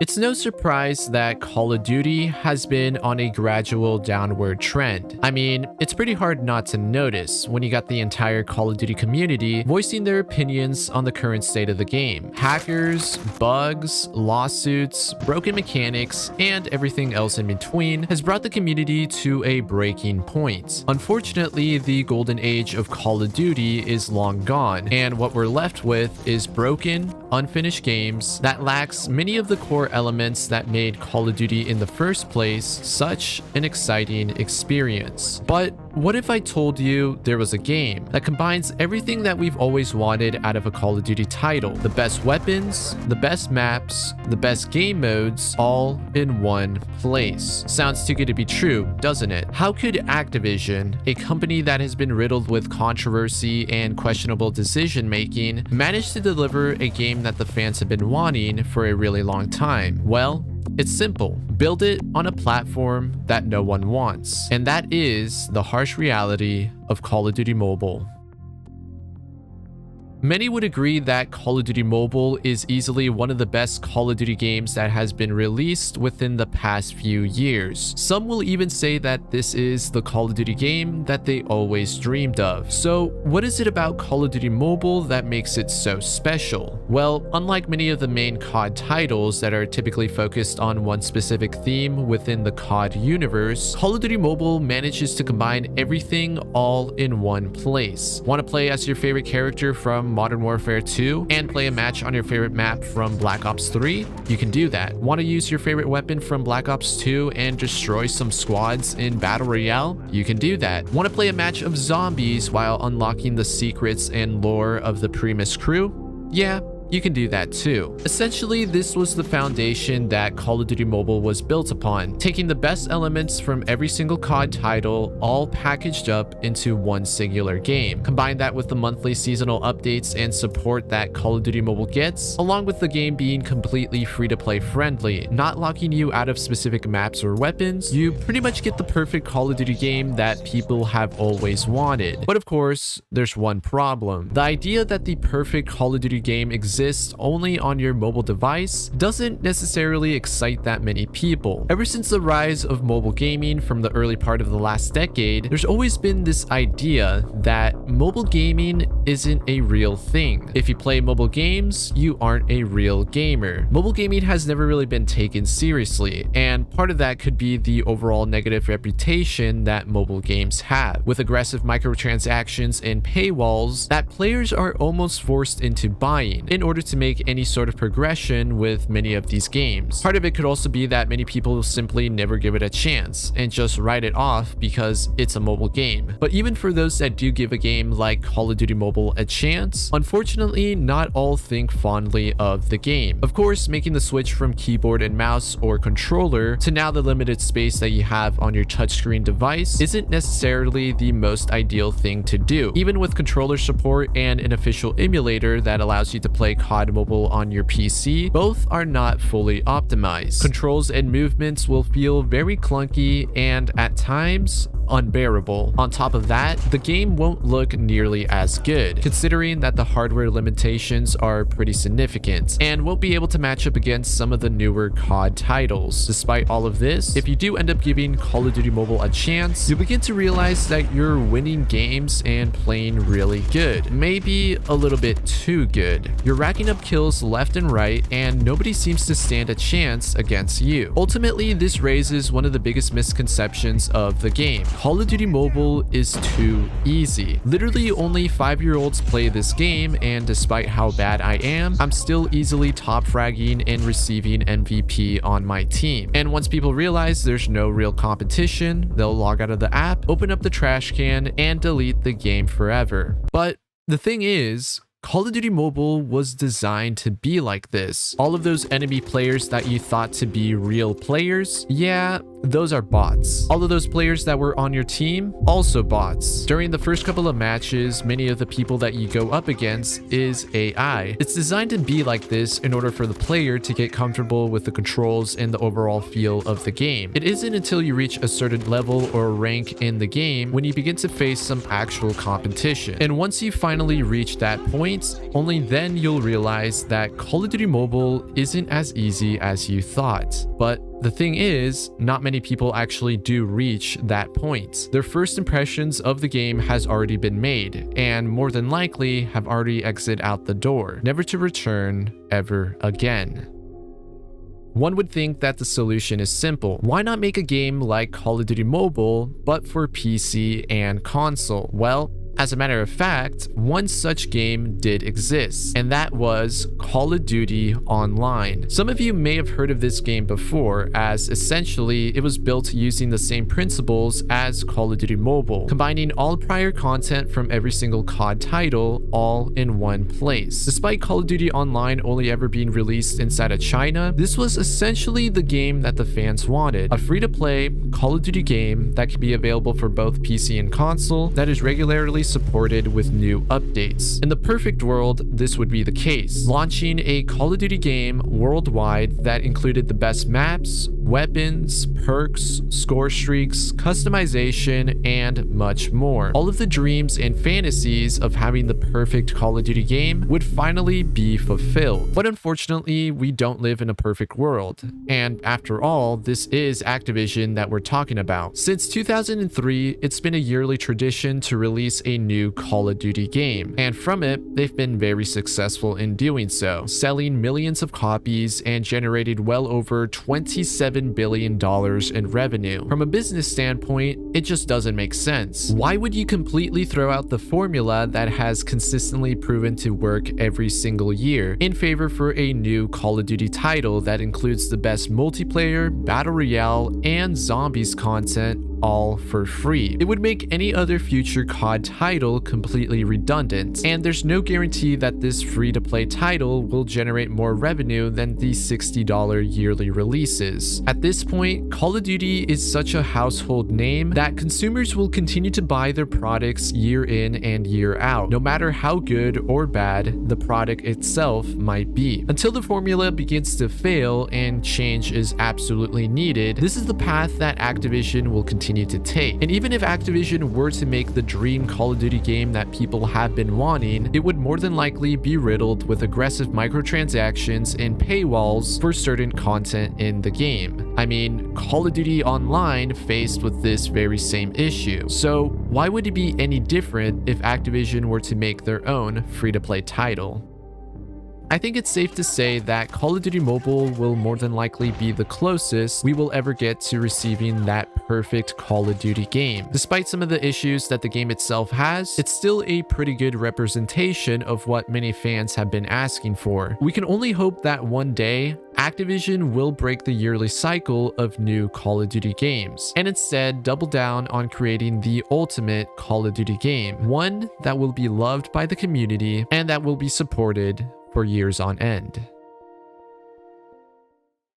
It's no surprise that Call of Duty has been on a gradual downward trend. I mean, it's pretty hard not to notice when you got the entire Call of Duty community voicing their opinions on the current state of the game. Hackers, bugs, lawsuits, broken mechanics, and everything else in between has brought the community to a breaking point. Unfortunately, the golden age of Call of Duty is long gone, and what we're left with is broken, unfinished games that lacks many of the core elements that made Call of Duty in the first place such an exciting experience. But what if I told you there was a game that combines everything that we've always wanted out of a Call of Duty title? The best weapons, the best maps, the best game modes, all in one place. Sounds too good to be true, doesn't it? How could Activision, a company that has been riddled with controversy and questionable decision making, manage to deliver a game that the fans have been wanting for a really long time? Well, it's simple. Build it on a platform that no one wants. And that is the harsh reality of Call of Duty Mobile. Many would agree that Call of Duty Mobile is easily one of the best Call of Duty games that has been released within the past few years. Some will even say that this is the Call of Duty game that they always dreamed of. So what is it about Call of Duty Mobile that makes it so special? Well, unlike many of the main CoD titles that are typically focused on one specific theme within the CoD universe, Call of Duty Mobile manages to combine everything all in one place. Want to play as your favorite character from Modern Warfare 2 and play a match on your favorite map from Black Ops 3? You can do that. Want to use your favorite weapon from Black Ops 2 and destroy some squads in Battle Royale? You can do that. Want to play a match of zombies while unlocking the secrets and lore of the Primus crew? Yeah, you can do that too. Essentially, this was the foundation that Call of Duty Mobile was built upon, taking the best elements from every single CoD title, all packaged up into one singular game. Combine that with the monthly seasonal updates and support that Call of Duty Mobile gets, along with the game being completely free-to-play friendly, not locking you out of specific maps or weapons. You pretty much get the perfect Call of Duty game that people have always wanted. But of course, there's one problem. The idea that the perfect Call of Duty game exists only on your mobile device doesn't necessarily excite that many people. Ever since the rise of mobile gaming from the early part of the last decade, there's always been this idea that mobile gaming isn't a real thing. If you play mobile games, you aren't a real gamer. Mobile gaming has never really been taken seriously, and part of that could be the overall negative reputation that mobile games have, with aggressive microtransactions and paywalls that players are almost forced into buying in order to make any sort of progression with many of these games. Part of it could also be that many people simply never give it a chance and just write it off because it's a mobile game. But even for those that do give a game like Call of Duty Mobile a chance, unfortunately, not all think fondly of the game. Of course, making the switch from keyboard and mouse or controller to now the limited space that you have on your touchscreen device isn't necessarily the most ideal thing to do. Even with controller support and an official emulator that allows you to play CoD Mobile on your PC, both are not fully optimized. Controls and movements will feel very clunky and at times unbearable. On top of that, the game won't look nearly as good, considering that the hardware limitations are pretty significant and won't be able to match up against some of the newer CoD titles. Despite all of this, if you do end up giving Call of Duty Mobile a chance, you'll begin to realize that you're winning games and playing really good. Maybe a little bit too good. You're racking up kills left and right, and nobody seems to stand a chance against you. Ultimately, this raises one of the biggest misconceptions of the game. Call of Duty Mobile is too easy. Literally only 5-year-olds play this game, and despite how bad I am, I'm still easily top fragging and receiving MVP on my team. And once people realize there's no real competition, they'll log out of the app, open up the trash can, and delete the game forever. But the thing is, Call of Duty Mobile was designed to be like this. All of those enemy players that you thought to be real players, yeah, those are bots. All of those players that were on your team, also bots. During the first couple of matches, many of the people that you go up against is AI. It's designed to be like this in order for the player to get comfortable with the controls and the overall feel of the game. It isn't until you reach a certain level or rank in the game when you begin to face some actual competition. And once you finally reach that point, only then you'll realize that Call of Duty Mobile isn't as easy as you thought. But the thing is, not many people actually do reach that point. Their first impressions of the game has already been made, and more than likely have already exited out the door, never to return ever again. One would think that the solution is simple. Why not make a game like Call of Duty Mobile, but for PC and console? Well, as a matter of fact, one such game did exist, and that was Call of Duty Online. Some of you may have heard of this game before, as essentially it was built using the same principles as Call of Duty Mobile, combining all prior content from every single CoD title all in one place. Despite Call of Duty Online only ever being released inside of China, this was essentially the game that the fans wanted. A free-to-play Call of Duty game that can be available for both PC and console that is regularly supported with new updates. In the perfect world, this would be the case. Launching a Call of Duty game worldwide that included the best maps, weapons, perks, score streaks, customization, and much more. All of the dreams and fantasies of having the perfect Call of Duty game would finally be fulfilled. But unfortunately, we don't live in a perfect world. And after all, this is Activision that we're talking about. Since 2003, it's been a yearly tradition to release a new Call of Duty game, and from it, they've been very successful in doing so, selling millions of copies and generated well over $27 billion in revenue. From a business standpoint, it just doesn't make sense. Why would you completely throw out the formula that has consistently proven to work every single year in favor for a new Call of Duty title that includes the best multiplayer, battle royale, and zombies content all for free? It would make any other future CoD title completely redundant, and there's no guarantee that this free-to-play title will generate more revenue than the $60 yearly releases. At this point, Call of Duty is such a household name that consumers will continue to buy their products year in and year out, no matter how good or bad the product itself might be. Until the formula begins to fail and change is absolutely needed, this is the path that Activision will continue to take. And even if Activision were to make the dream Call of Duty game that people have been wanting, it would more than likely be riddled with aggressive microtransactions and paywalls for certain content in the game. I mean, Call of Duty Online faced with this very same issue. So why would it be any different if Activision were to make their own free-to-play title? I think it's safe to say that Call of Duty Mobile will more than likely be the closest we will ever get to receiving that perfect Call of Duty game. Despite some of the issues that the game itself has, it's still a pretty good representation of what many fans have been asking for. We can only hope that one day, Activision will break the yearly cycle of new Call of Duty games, and instead double down on creating the ultimate Call of Duty game, one that will be loved by the community and that will be supported for years on end.